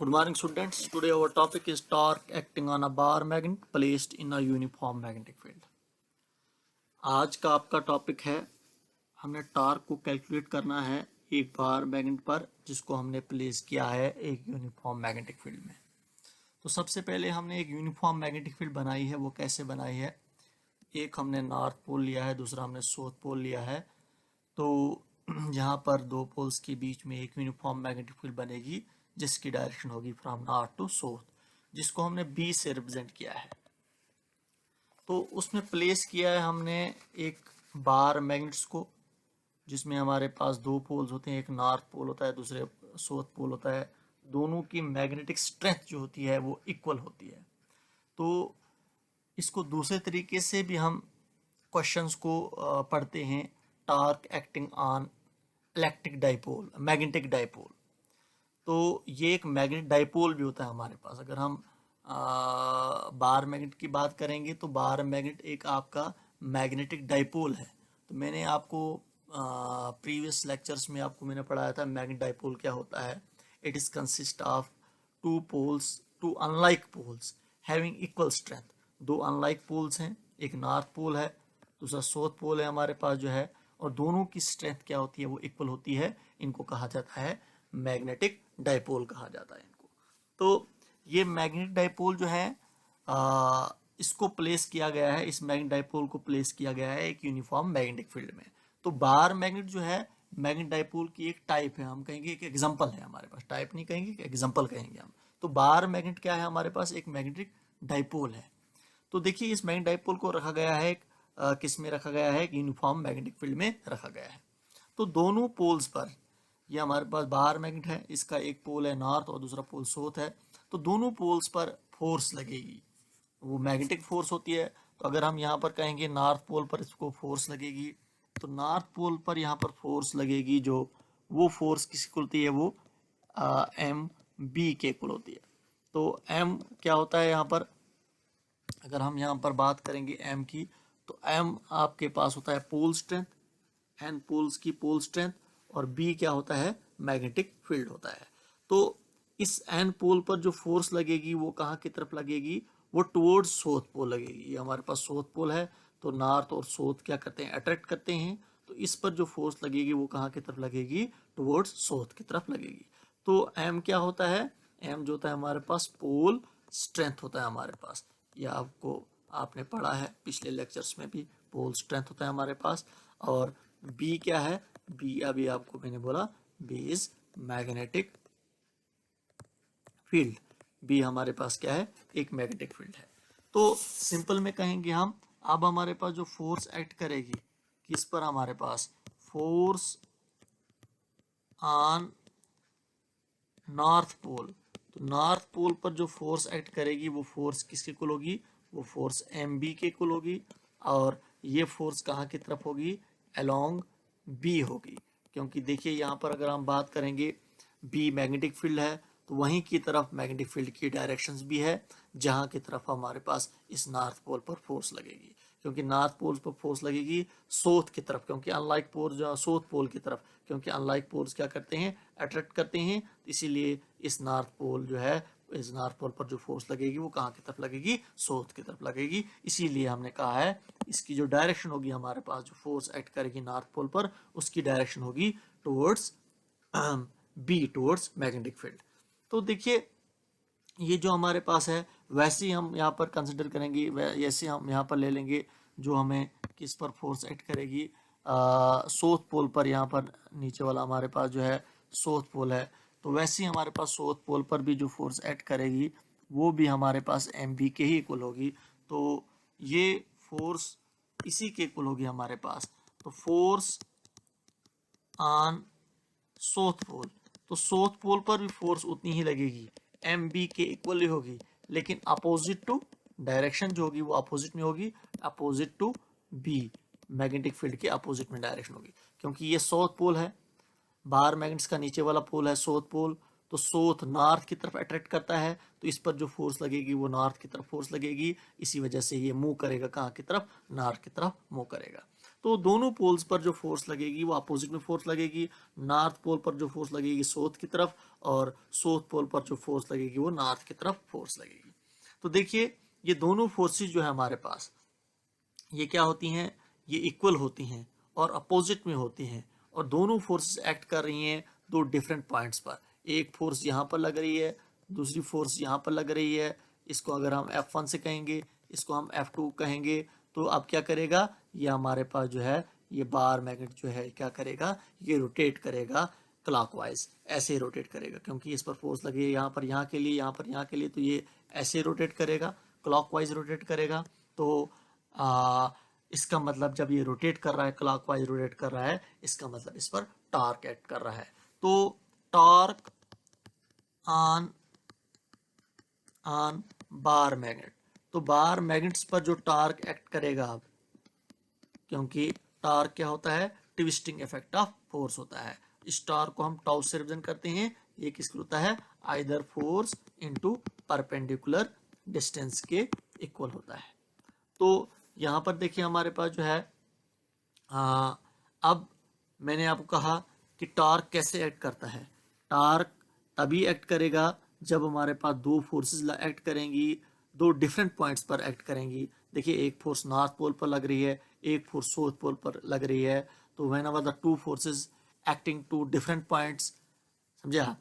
Good morning, students. Today our topic is torque acting on a bar magnet placed in a uniform magnetic field. आज का आपका topic है, हमने torque को calculate करना है एक बार मैग्नेट पर जिसको हमने प्लेस किया है एक यूनिफॉर्म मैग्नेटिक फील्ड में। तो सबसे पहले हमने एक यूनिफॉर्म मैग्नेटिक फील्ड बनाई है। वो कैसे बनाई है? एक हमने नॉर्थ पोल लिया है, दूसरा हमने साउथ पोल लिया है। तो यहाँ पर दो पोल्स के बीच में एक यूनिफॉर्म मैग्नेटिक फील्ड बनेगी जिसकी डायरेक्शन होगी फ्रॉम नॉर्थ टू साउथ, जिसको हमने बी से रिप्रेजेंट किया है। तो उसमें प्लेस किया है हमने एक बार मैग्नेट्स को, जिसमें हमारे पास दो पोल्स होते हैं, एक नॉर्थ पोल होता है, दूसरे साउथ पोल होता है। दोनों की मैग्नेटिक स्ट्रेंथ जो होती है वो इक्वल होती है। तो इसको दूसरे तरीके से भी हम क्वेश्चंस को पढ़ते हैं, torque acting on electric dipole, magnetic dipole. तो ये एक मैग्नेट डाइपोल भी होता है हमारे पास। अगर हम बार मैग्नेट की बात करेंगे तो बार मैग्नेट एक आपका मैग्नेटिक डाइपोल है। तो मैंने आपको प्रीवियस लेक्चर्स में आपको मैंने पढ़ाया था मैग्नेट डाइपोल क्या होता है। It is consist of two poles, two unlike poles having equal strength. दो अनलाइक पोल्स हैं, एक नॉर्थ पोल है, दूसरा साउथ पोल है हमारे पास जो है, और दोनों की स्ट्रेंथ क्या होती है वो इक्वल होती है। इनको कहा जाता है मैग्नेटिक डाइपोल कहा जाता है इनको। तो ये मैग्नेटिक डाइपोल जो है इसको प्लेस किया गया है, इस मैग्नेटिक डाइपोल को प्लेस किया गया है एक यूनिफॉर्म मैग्नेटिक फील्ड में। तो बार मैग्नेट जो है मैग्नेटिक डाइपोल की एक टाइप है, हम कहेंगे एक एग्जांपल है हमारे पास, टाइप नहीं कहेंगे, एग्जांपल कहेंगे हम। तो बार मैग्नेट क्या है हमारे पास? एक मैग्नेटिक डाइपोल है। तो देखिए इस मैग्नेटिक डाइपोल को रखा गया है किस में रखा गया है? एक यूनिफॉर्म मैग्नेटिक फील्ड में रखा गया है। तो दोनों पोल्स पर, ये हमारे पास बाहर मैग्नेट है, इसका एक पोल है नॉर्थ और दूसरा पोल साउथ है। तो दोनों पोल्स पर फोर्स लगेगी, वो मैग्नेटिक फोर्स होती है। तो अगर हम यहाँ पर कहेंगे नॉर्थ पोल पर इसको फोर्स लगेगी, तो नॉर्थ पोल पर यहाँ पर फोर्स लगेगी, जो वो फोर्स किसकी होती है? वो एम बी के इक्वल होती है। तो एम क्या होता है यहाँ पर? अगर हम यहाँ पर बात करेंगे एम की, तो एम आपके पास होता है पोल स्ट्रेंथ, एन पोल्स की पोल स्ट्रेंथ, और बी क्या होता है? मैग्नेटिक फील्ड होता है। तो इस एन पोल पर जो फोर्स लगेगी वो कहाँ की तरफ लगेगी? वो टुवर्ड्स साउथ पोल लगेगी। ये हमारे पास साउथ पोल है, तो नॉर्थ और साउथ क्या करते हैं? अट्रैक्ट करते हैं। तो इस पर जो फोर्स लगेगी वो कहाँ की तरफ लगेगी? टुवर्ड्स साउथ की तरफ लगेगी। तो एम क्या होता है? एम जो होता है हमारे पास पोल स्ट्रेंथ होता है हमारे पास। यह आपने पढ़ा है पिछले लेक्चर्स में भी, पोल स्ट्रेंथ होता है हमारे पास। और बी क्या है? बी अभी आपको मैंने बोला, B is magnetic field. B हमारे पास क्या है? एक मैग्नेटिक फील्ड है। तो सिंपल में कहेंगे हम, अब हमारे पास जो फोर्स एक्ट करेगी किस पर? हमारे पास फोर्स ऑन नॉर्थ पोल। तो नॉर्थ पोल पर जो फोर्स एक्ट करेगी वो फोर्स किसके इक्वल होगी? वो फोर्स एम बी के इक्वल होगी। और ये फोर्स कहाँ की तरफ होगी? अलोंग बी होगी। क्योंकि देखिए यहाँ पर अगर हम बात करेंगे, बी मैग्नेटिक फील्ड है, तो वहीं की तरफ मैग्नेटिक फील्ड की डायरेक्शंस भी है जहाँ की तरफ हमारे पास इस नॉर्थ पोल पर फोर्स लगेगी। क्योंकि नॉर्थ पोल पर फोर्स लगेगी साउथ की तरफ, क्योंकि अनलाइक पोल जो साउथ पोल की तरफ, क्योंकि अनलाइक पोल्स क्या करते हैं? अट्रैक्ट करते हैं। इसीलिए इस नॉर्थ पोल जो है, इस नॉर्थ पोल पर जो फोर्स लगेगी वो कहाँ की तरफ लगेगी? साउथ की तरफ लगेगी। इसीलिए हमने कहा है इसकी जो डायरेक्शन होगी हमारे पास, जो फोर्स एक्ट करेगी नॉर्थ पोल पर, उसकी डायरेक्शन होगी towards B, towards magnetic field. तो देखिए ये जो हमारे पास है वैसे ही हम यहाँ पर कंसिडर करेंगे, वैसे हम यहाँ पर ले लेंगे जो हमें किस पर फोर्स एक्ट करेगी? साउथ पोल पर। यहाँ पर नीचे वाला हमारे पास जो है साउथ पोल है, तो वैसे ही हमारे पास साउथ पोल पर भी जो फोर्स एक्ट करेगी वो भी हमारे पास एम बी के ही इक्वल होगी। तो ये फोर्स इसी के इक्वल होगी हमारे पास। तो फोर्स ऑन साउथ पोल, तो साउथ पोल पर भी फोर्स उतनी ही लगेगी, एम बी के इक्वल ही होगी, लेकिन अपोजिट टू डायरेक्शन जो होगी वो अपोजिट में होगी, opposite to B, magnetic field के अपोजिट में डायरेक्शन होगी। क्योंकि ये साउथ पोल है, बाहर मैग्नेट्स का नीचे वाला पोल है साउथ पोल, तो साउथ नॉर्थ की तरफ अट्रैक्ट करता है, तो इस पर जो फोर्स लगेगी वो नॉर्थ की तरफ फोर्स लगेगी। इसी वजह से ये मूव करेगा कहाँ की तरफ? नॉर्थ की तरफ मूव करेगा। तो दोनों पोल्स पर जो फोर्स लगेगी वो अपोजिट में फोर्स लगेगी। नॉर्थ पोल पर जो फोर्स लगेगी साउथ की तरफ, और साउथ पोल पर जो फोर्स लगेगी वो नॉर्थ की तरफ फोर्स लगेगी। तो देखिए ये दोनों फोर्सेस जो है हमारे पास, ये क्या होती हैं, ये इक्वल होती हैं और अपोजिट में होती हैं, और दोनों फोर्सेस एक्ट कर रही हैं दो डिफरेंट पॉइंट्स पर। एक फोर्स यहाँ पर लग रही है, दूसरी फोर्स यहाँ पर लग रही है। इसको अगर हम F1 से कहेंगे, इसको हम F2 कहेंगे, तो अब क्या करेगा, ये हमारे पास जो है ये बार मैग्नेट जो है क्या करेगा, ये रोटेट करेगा क्लॉकवाइज, ऐसे रोटेट करेगा, क्योंकि इस पर फोर्स लगी है यहाँ पर यहाँ के लिए, यहाँ पर यहाँ के लिए, तो ये ऐसे रोटेट करेगा, क्लॉकवाइज रोटेट करेगा। तो इसका मतलब जब ये रोटेट कर रहा है, क्लॉकवाइज रोटेट कर रहा है, इसका मतलब इस पर टॉर्क एक्ट कर रहा है। तो टॉर्क ऑन बार मैग्नेट, तो बार मैग्नेट्स पर जो टॉर्क एक्ट करेगा अब, क्योंकि टॉर्क क्या होता है, ट्विस्टिंग इफेक्ट ऑफ फोर्स होता है। इस टॉर्क को हम टाउ से रिप्रेजेंट करते हैं। ये किसके होता है, either force into perpendicular distance के इक्वल होता है। तो यहाँ पर देखिए हमारे पास जो है अब मैंने आपको कहा कि टॉर्क कैसे एक्ट करता है। टॉर्क तभी एक्ट करेगा जब हमारे पास दो फोर्सेस एक्ट करेंगी, दो डिफरेंट पॉइंट्स पर एक्ट करेंगी। देखिए एक फोर्स नॉर्थ पोल पर लग रही है, एक फोर्स साउथ पोल पर लग रही है। तो whenever the two forces acting to different points, समझा,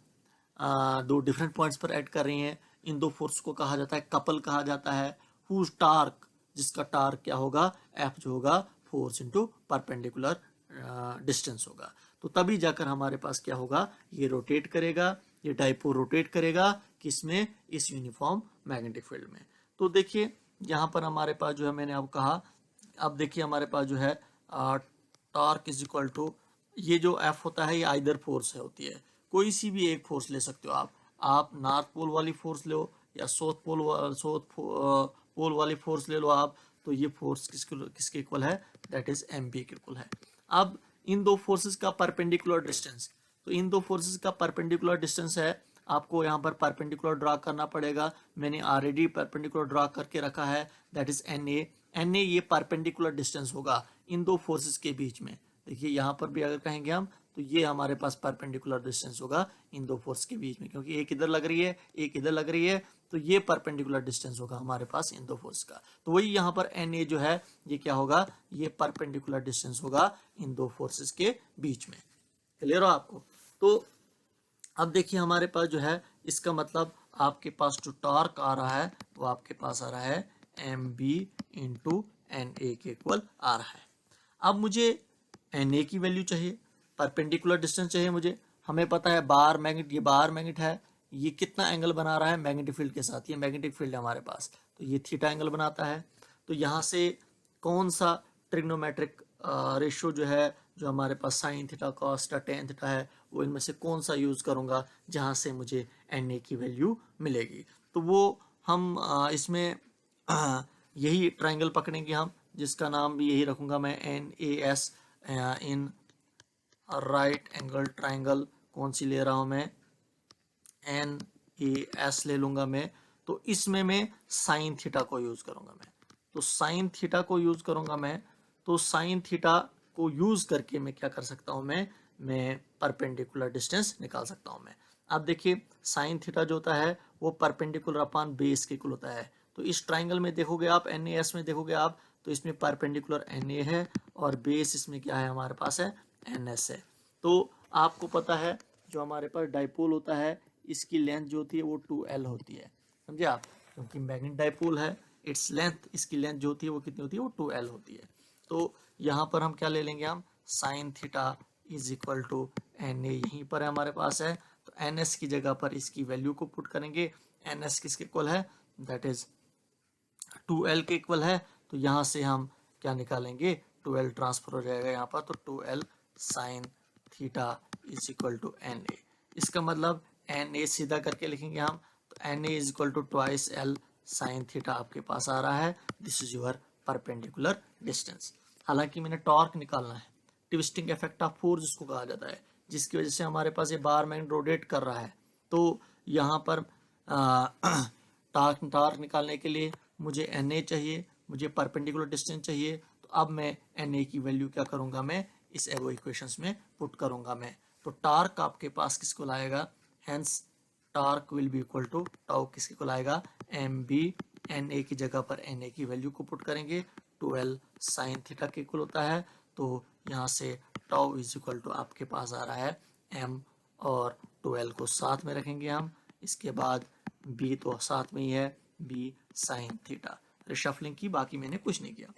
दो डिफरेंट पॉइंट्स पर एक्ट कर रही हैं, इन दो फोर्स को कहा जाता है कपल कहा जाता है। हुज टार्क, जिसका टार्क क्या होगा, एफ जो होगा फोर्स इनटू परपेंडिकुलर डिस्टेंस होगा। तो तभी जाकर हमारे पास क्या होगा, ये रोटेट करेगा, ये डाइपोल रोटेट करेगा किसमें, इस यूनिफॉर्म मैग्नेटिक फील्ड में। तो देखिए यहाँ पर हमारे पास जो है, मैंने आपको कहा, अब देखिए हमारे पास जो है टॉर्क इज इक्वल टू, ये जो एफ होता है ये आइदर फोर्स है होती है, कोई सी भी एक फोर्स ले सकते हो आप नॉर्थ पोल वाली फोर्स लो या साउथ पोल वाली फोर्स ले लो आप। तो ये फोर्स किसके इक्वल है, दैट इज एम बी के इक्वल है। अब इन दो फोर्सेस का परपेंडिकुलर डिस्टेंस, तो इन दो फोर्सेस का परपेंडिकुलर डिस्टेंस है, आपको यहाँ पर परपेंडिकुलर ड्रा करना पड़ेगा। मैंने ऑलरेडी परपेंडिकुलर ड्रा करके रखा है, that is N A. N A ये परपेंडिकुलर डिस्टेंस होगा इन दो फोर्सेस के बीच में। देखिए यहाँ पर भी अगर कहेंगे हम, तो ये हमारे पास परपेंडिकुलर डिस्टेंस होगा इन दो फोर्स के बीच में, क्योंकि एक इधर लग रही है एक इधर लग रही है, तो ये परपेंडिकुलर डिस्टेंस होगा हमारे पास इन दो फोर्स का। तो वही यहाँ पर एन ए जो है ये क्या होगा, ये परपेंडिकुलर डिस्टेंस होगा इन दो फोर्सेस के बीच में। क्लियर हो आपको। तो अब देखिए हमारे पास जो है, इसका मतलब आपके पास जो टॉर्क आ रहा है वो आपके पास आ रहा है M B into N A के इक्वल आ रहा है। अब मुझे एन ए की वैल्यू चाहिए, परपेंडिकुलर डिस्टेंस चाहिए मुझे। हमें पता है बार मैग्नेट, ये बार मैग्नेट है, ये कितना एंगल बना रहा है मैग्नेटिक फील्ड के साथ, ये मैग्नेटिक फील्ड है हमारे पास, तो ये थीटा एंगल बनाता है। तो यहाँ से कौन सा ट्रिग्नोमेट्रिक रेशियो जो है, जो हमारे पास sine theta cos theta tan theta है, वो इनमें से कौन सा यूज़ करूँगा जहाँ से मुझे एन ए की वैल्यू मिलेगी। तो वो हम इसमें यही ट्राइंगल पकड़ेंगे हम, जिसका नाम भी यही रखूँगा मैं, N A S, in right angle triangle. कौन सी ले रहा हूँ मैं, एन ए एस ले लूँगा मैं। तो इसमें मैं साइन थीटा को यूज़ करूँगा मैं, तो साइन थीटा को यूज़ करूँगा मैं। तो साइन थीटा को यूज़ करके मैं क्या कर सकता हूँ, मैं परपेंडिकुलर डिस्टेंस निकाल सकता हूँ मैं। अब देखिए साइन थीटा जो होता है वो परपेंडिकुलर अपान बेस के इक्वल होता है। तो इस ट्राइंगल में देखोगे आप, एन ए एस में देखोगे आप, तो इसमें परपेंडिकुलर एन ए है और बेस इसमें क्या है हमारे पास है, एन एस है। तो आपको पता है जो हमारे पास डाइपोल होता है, इसकी लेंथ जो होती है वो 2L होती है, समझे आप, क्योंकि मैग्नेट डाइपोल है, इट्स लेंथ, इसकी लेंथ जो होती है वो कितनी होती है, वो 2L होती है। तो यहाँ पर हम क्या ले लेंगे, हम sine theta is equal to N A, यहीं पर है हमारे पास है, तो एन एस की जगह पर इसकी वैल्यू को पुट करेंगे। एन एस किसके इक्वल है, दैट इज 2L के इक्वल है। तो यहाँ से हम क्या निकालेंगे, 2L ट्रांसफर हो जाएगा यहाँ पर, तो 2L sine theta is equal to N A. इसका मतलब एन ए सीधा करके लिखेंगे हम, तो N A is equal to twice L sine theta आपके पास आ रहा है। This is your perpendicular distance. हालांकि मैंने टॉर्क निकालना है, ट्विस्टिंग इफेक्ट ऑफ फोर्स जिसको कहा जाता है, जिसकी वजह से हमारे पास ये बार मैग्नेट रोटेट कर रहा है। तो यहाँ पर टॉर्क निकालने के लिए मुझे एन ए चाहिए, मुझे परपेंडिकुलर डिस्टेंस चाहिए। तो तो अब मैं Na की वैल्यू क्या करूंगा, मैं इस एबो इक्वेशंस में पुट करूंगा मैं। तो टार्क आपके पास किसको लाएगा, hence torque will be equal to tau किसके को लाएगा, एम बी, Na की जगह पर Na की वैल्यू को पुट करेंगे, 12 साइन थीटा के इक्वल होता है। तो यहाँ से टाउ इज इक्वल टू आपके पास आ रहा है m, और 12 को साथ में रखेंगे हम, इसके बाद b तो साथ में ही है, b साइन थीटा। रिशफलिंग की, बाकी मैंने कुछ नहीं किया।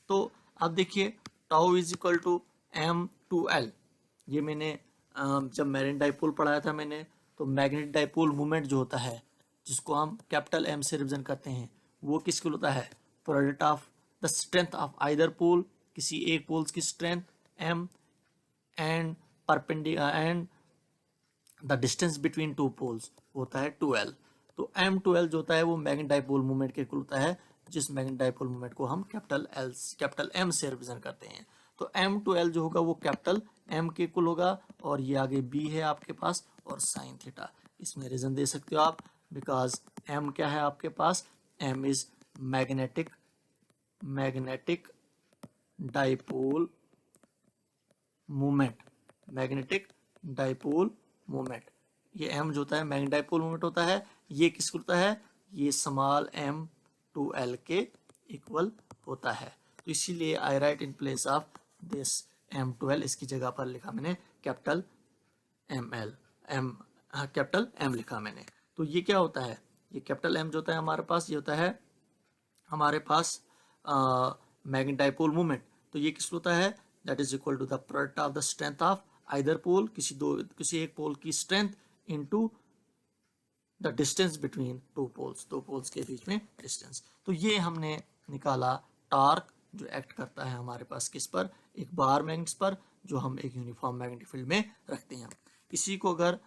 तो अब देखिए tau is equal to m2l, ये मैंने जब मैग्नेटिक डाइपोल पढ़ाया था मैंने, तो मैग्नेटिक डाइपोल मूवमेंट जो होता है जिसको हम कैपिटल M से रिप्रेजेंट करते हैं, वो किसके होता है, product of the strength of either pole, किसी एक पोल्स की strength m and perpendicular and the distance between two poles होता है 2l। तो m2l जो होता है वो मैग्नेटिक डाइपोल मूवमेंट के इक्वल होता है, जिस मैग्नेटिक डाइपोल मूवमेंट को हम कैपिटल M से रिप्रेजेंट करते हैं। तो m2l जो होगा वो कैपिटल M के इक्वल होगा, और ये आगे b है आपके पास, और साइन थीटा। इसमें रीजन दे सकते हो आप, बिकॉज m क्या है आपके पास, m is magnetic dipole movement, magnetic dipole movement. ये m जो होता है मैग्नेटिक डाइपोल मूवमेंट होता है, ये किसको होता है, ये स्मॉल m2l के इक्वल होता है। तो इसीलिए I write in place of this m2l, इसकी जगह पर लिखा मैंने कैपिटल कैपिटल M लिखा मैंने। तो ये क्या होता है, ये कैपिटल M जो होता है हमारे पास, ये होता है हमारे पास मैग्नेटिक डाइपोल मूवमेंट। तो ये किस होता है, that is equal to the product of the strength of either pole, किसी एक पोल की strength into the distance between two poles, दो पोल्स के बीच में डिस्टेंस। तो ये हमने निकाला टार्क जो एक्ट करता है हमारे पास किस पर, एक बार मैग्नेट्स पर, जो हम एक यूनिफॉर्म मैग्नेटिक फील्ड में रखते हैं। इसी को अगर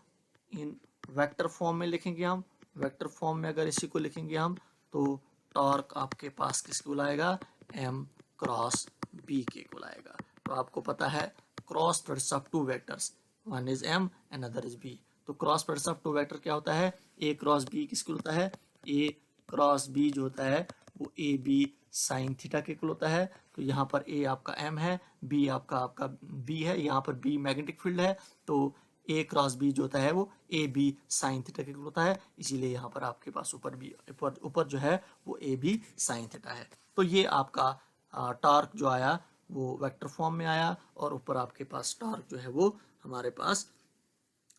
इन वेक्टर फॉर्म में लिखेंगे हम, वेक्टर फॉर्म में अगर इसी को लिखेंगे हम, तो टॉर्क आपके पास किसको बुलाएगा, m क्रॉस b के को बुलाएगा। तो आपको पता है cross product of two vectors, one is m and other is b। तो cross product of two vector क्या होता है, a क्रॉस b किसको होता है, a क्रॉस b जो होता है वो ए बी साइन थीटा के इक्वल होता है। तो यहाँ पर a आपका m है, b आपका b है, यहाँ पर b मैग्नेटिक फील्ड है, तो a क्रॉस b जो होता है वो ए बी साइन थीटा के इक्वल होता है। इसीलिए यहाँ पर आपके पास ऊपर जो है वो ए बी साइन थीटा है। तो ये आपका टार्क जो आया वो वेक्टर फॉर्म में आया, और ऊपर आपके पास टार्क जो है वो हमारे पास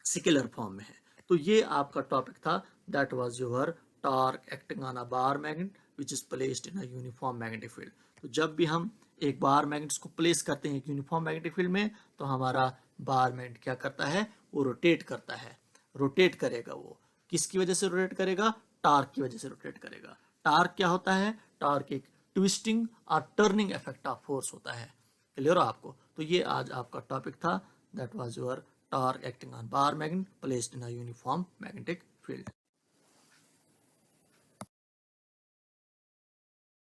स्केलर फॉर्म में है। तो ये आपका टॉपिक था, that was your torque acting on a bar magnet which is placed in a uniform magnetic field. तो जब भी हम एक बार मैग्नेट को प्लेस करते हैं यूनिफॉर्म मैग्नेटिक फील्ड में, तो हमारा बार मैग्नेट क्या करता है, वो रोटेट करता है, रोटेट करेगा। वो किसकी वजह से रोटेट करेगा, टार्क की वजह से रोटेट करेगा। टार्क क्या होता है, टार्क एक ट्विस्टिंग और टर्निंग इफेक्ट ऑफ फोर्स होता है। क्लियर हो आपको। तो ये आज आपका टॉपिक था, that was your torque acting on bar magnet placed in a uniform magnetic field.